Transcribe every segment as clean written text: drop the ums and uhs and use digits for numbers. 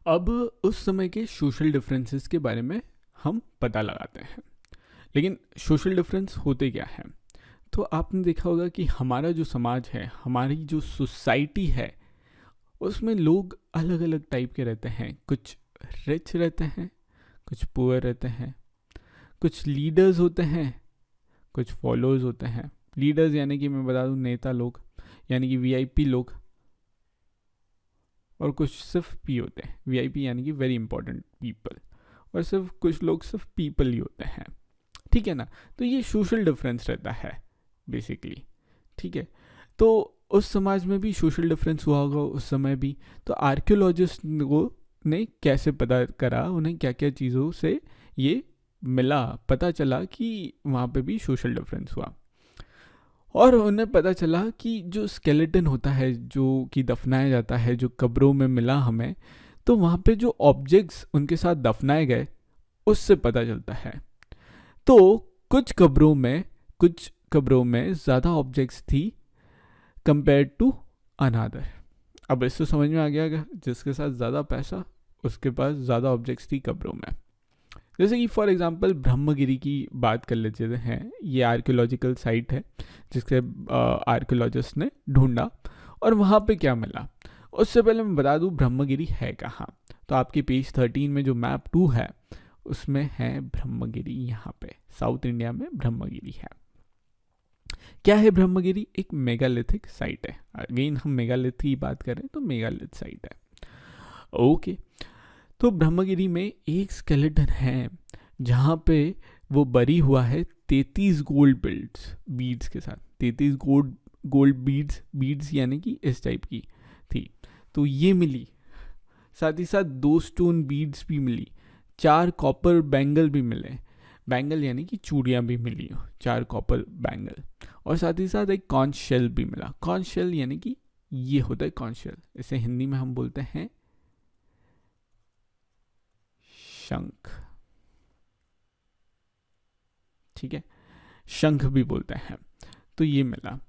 अब उस समय के सोशल डिफरेंसेस के बारे में हम पता लगाते हैं। लेकिन सोशल डिफरेंस होते क्या हैं? तो आपने देखा होगा कि हमारा जो समाज है, हमारी जो सोसाइटी है, उसमें लोग अलग अलग टाइप के रहते हैं। कुछ रिच रहते हैं, कुछ पुअर रहते हैं, कुछ लीडर्स होते हैं, कुछ फॉलोअर्स होते हैं। लीडर्स यानी कि मैं बता दूं, नेता लोग, यानी कि वीआईपी लोग। और कुछ सिर्फ पी होते हैं, वीआईपी यानी कि वेरी इंपॉर्टेंट पीपल। और सिर्फ कुछ लोग सिर्फ पीपल ही होते हैं। ठीक है ना? तो ये सोशल डिफरेंस रहता है बेसिकली। ठीक है, तो उस समाज में भी सोशल डिफरेंस हुआ होगा उस समय भी। तो आर्कियोलॉजिस्ट को ने कैसे पता करा, उन्हें क्या क्या चीज़ों से ये मिला, पता चला कि वहाँ पे भी सोशल डिफरेंस हुआ। और उन्हें पता चला कि जो स्केलेटन होता है, जो कि दफनाया जाता है, जो कब्रों में मिला हमें, तो वहाँ पे जो ऑब्जेक्ट्स उनके साथ दफनाए गए उससे पता चलता है। तो कुछ कब्रों में ज़्यादा ऑब्जेक्ट्स थी कंपेयर टू अनादर। अब इससे समझ में आ गया कि जिसके साथ ज़्यादा पैसा, उसके पास ज़्यादा ऑब्जेक्ट्स थी कब्रों में। जैसे कि फॉर एग्जांपल ब्रह्मगिरी की बात कर लेते हैं। ये आर्कियोलॉजिकल साइट है जिसके आर्कियोलॉजिस्ट ने ढूंढा, और वहाँ पे क्या मिला। उससे पहले मैं बता दूँ ब्रह्मगिरी है कहाँ। तो आपके पेज 13 में जो मैप 2 है उसमें है ब्रह्मगिरी। यहाँ पे साउथ इंडिया में ब्रह्मगिरी है। क्या है ब्रह्मगिरी? एक मेगालिथिक साइट है। अगेन हम मेगालिथ की बात करें तो मेगालिथ साइट है। ओके, तो ब्रह्मगिरी में एक स्केलेटन है जहाँ पे वो बरी हुआ है 33 गोल्ड बीड्स के साथ। 33 गोल्ड बीड्स यानी कि इस टाइप की थी, तो ये मिली। साथ ही साथ 2 स्टोन बीड्स भी मिली, 4 कॉपर बैंगल भी मिले। बैंगल यानी कि चूड़ियाँ भी मिली, 4 कॉपर बैंगल। और साथ ही साथ एक कॉन्च शेल भी मिला। कॉन्च शेल यानी कि ये होता है कॉन्च शेल, इसे हिंदी में हम बोलते हैं शंख। ठीक है, शंख भी बोलते हैं। तो ये मिला।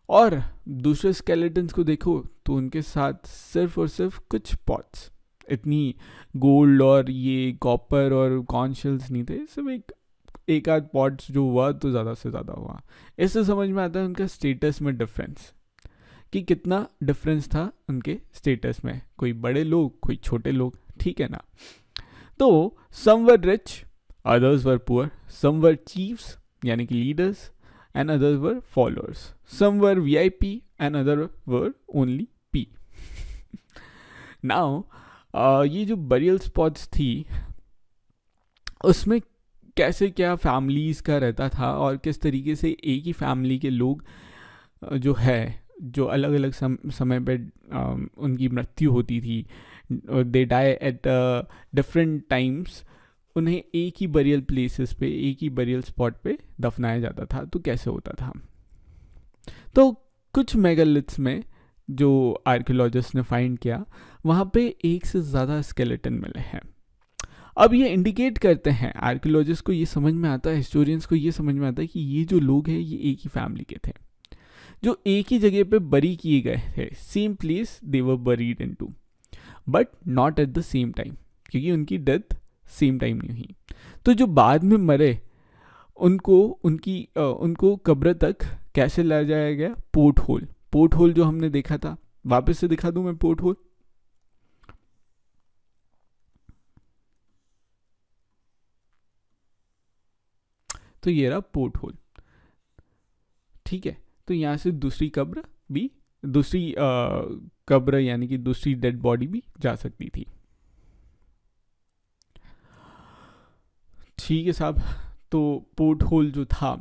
और दूसरे स्केलेटन्स को देखो तो उनके साथ सिर्फ और सिर्फ कुछ पॉट्स, इतनी गोल्ड और ये कॉपर और कॉन्शल्स नहीं थे। सिर्फ एक आध पॉट्स जो हुआ तो ज़्यादा से ज़्यादा हुआ। इससे समझ में आता है उनका स्टेटस में डिफरेंस, कि कितना डिफरेंस था उनके स्टेटस में। कोई बड़े लोग, कोई छोटे लोग। ठीक है ना? तो some were rich, others were poor, some were chiefs यानी कि leaders, and others were followers. Some were VIP and others were only P. Now, ये जो burial spots थी उसमें कैसे क्या फैमिलीज़ का रहता था, और किस तरीके से एक ही फैमिली के लोग जो है, जो अलग अलग समय पे उनकी मृत्यु होती थी, they die at different times, उन्हें एक ही बरियल प्लेसेस पे, एक ही बरियल स्पॉट पे दफनाया जाता था। तो कैसे होता था? तो कुछ मेगालिथ्स में जो आर्कियोलॉजिस्ट ने फाइंड किया, वहाँ पे एक से ज़्यादा स्केलेटन मिले हैं। अब ये इंडिकेट करते हैं, आर्कियोलॉजिस्ट को ये समझ में आता है, हिस्टोरियंस को ये समझ में आता है कि ये जो लोग हैं ये एक ही फैमिली के थे, जो एक ही जगह पे बरी किए गए थे। Same place they were buried into, but not at the same time, क्योंकि उनकी डेथ सेम टाइम नहीं हुई। तो जो बाद में मरे उनको कब्र तक कैसे लाया जाया गया? पोर्ट होल जो हमने देखा था, वापस से दिखा दूं मैं पोर्ट होल। तो ये रहा पोर्ट होल। ठीक है, तो यहाँ से दूसरी कब्र यानी कि दूसरी डेड बॉडी भी जा सकती थी। ठीक है साहब, तो पोर्ट होल जो था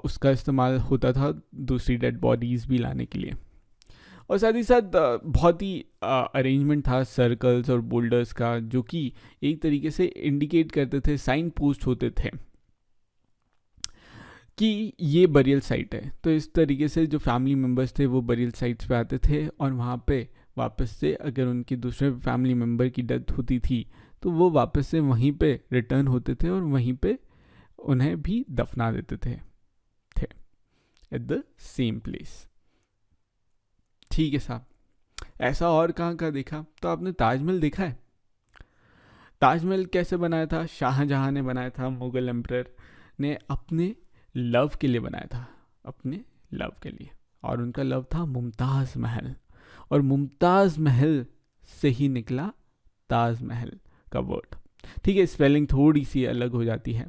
उसका इस्तेमाल होता था दूसरी डेड बॉडीज़ भी लाने के लिए। और साथ ही साथ बहुत ही अरेंजमेंट था सर्कल्स और बोल्डर्स का, जो कि एक तरीके से इंडिकेट करते थे, साइन पोस्ट होते थे कि ये बरियल साइट है। तो इस तरीके से जो फैमिली मेम्बर्स थे वो बरियल साइट्स पे आते थे, और वहाँ पे वापस से अगर उनकी दूसरे फैमिली मेम्बर की डेथ होती थी तो वो वापस से वहीं पे रिटर्न होते थे और वहीं पे उन्हें भी दफना देते थे एट द सेम प्लेस। ठीक है साहब, ऐसा और कहाँ का देखा? तो आपने ताजमहल देखा है? ताजमहल कैसे बनाया था? शाहजहां ने बनाया था, मुगल एम्परर ने अपने लव के लिए बनाया था, अपने लव के लिए। और उनका लव था मुमताज़ महल, और मुमताज़ महल से ही निकला ताजमहल का वर्ड। ठीक है, स्पेलिंग थोड़ी सी अलग हो जाती है,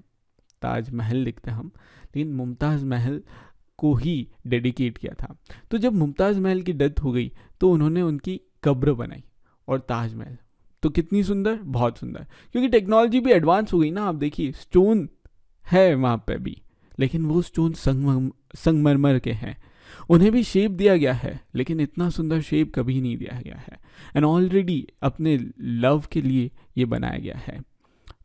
ताजमहल लिखते हैं हम, लेकिन मुमताज़ महल को ही डेडिकेट किया था। तो जब मुमताज़ महल की डेथ हो गई तो उन्होंने उनकी कब्र बनाई, और ताजमहल तो कितनी सुंदर, बहुत सुंदर, क्योंकि टेक्नोलॉजी भी एडवांस हो गई ना। आप देखिए स्टोन है वहाँ पे भी, लेकिन वो स्टोन संगमरमर के हैं, उन्हें भी शेप दिया गया है, लेकिन इतना सुंदर शेप कभी नहीं दिया गया है। एंड ऑलरेडी अपने लव के लिए ये बनाया गया है।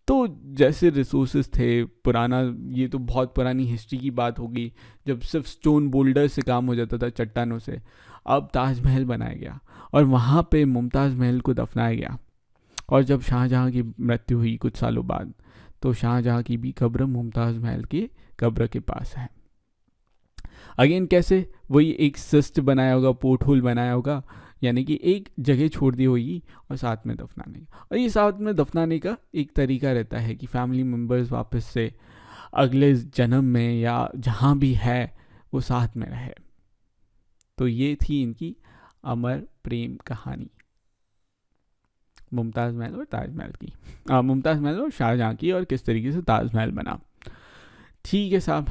तो जैसे रिसोर्सेज थे पुराना, ये तो बहुत पुरानी हिस्ट्री की बात होगी, जब सिर्फ स्टोन बोल्डर से काम हो जाता था, चट्टानों से। अब ताजमहल बनाया गया और वहाँ पे मुमताज़ महल को दफनाया गया। और जब शाहजहाँ की मृत्यु हुई कुछ सालों बाद, तो शाहजहाँ की भी कब्र मुमताज़ महल की कब्र के पास है। अगेन कैसे? वही एक सिस्ट बनाया होगा, पोर्ट होल बनाया होगा, यानी कि एक जगह छोड़ दी होगी और साथ में दफनाने का। और ये साथ में दफनाने का एक तरीका रहता है कि फैमिली मेम्बर्स वापस से अगले जन्म में या जहाँ भी है वो साथ में रहे। तो ये थी इनकी अमर प्रेम कहानी, मुमताज़ महल और ताजमहल की, मुमताज़ महल और शाहजहाँ की, और किस तरीके से ताजमहल बना। ठीक है साहब,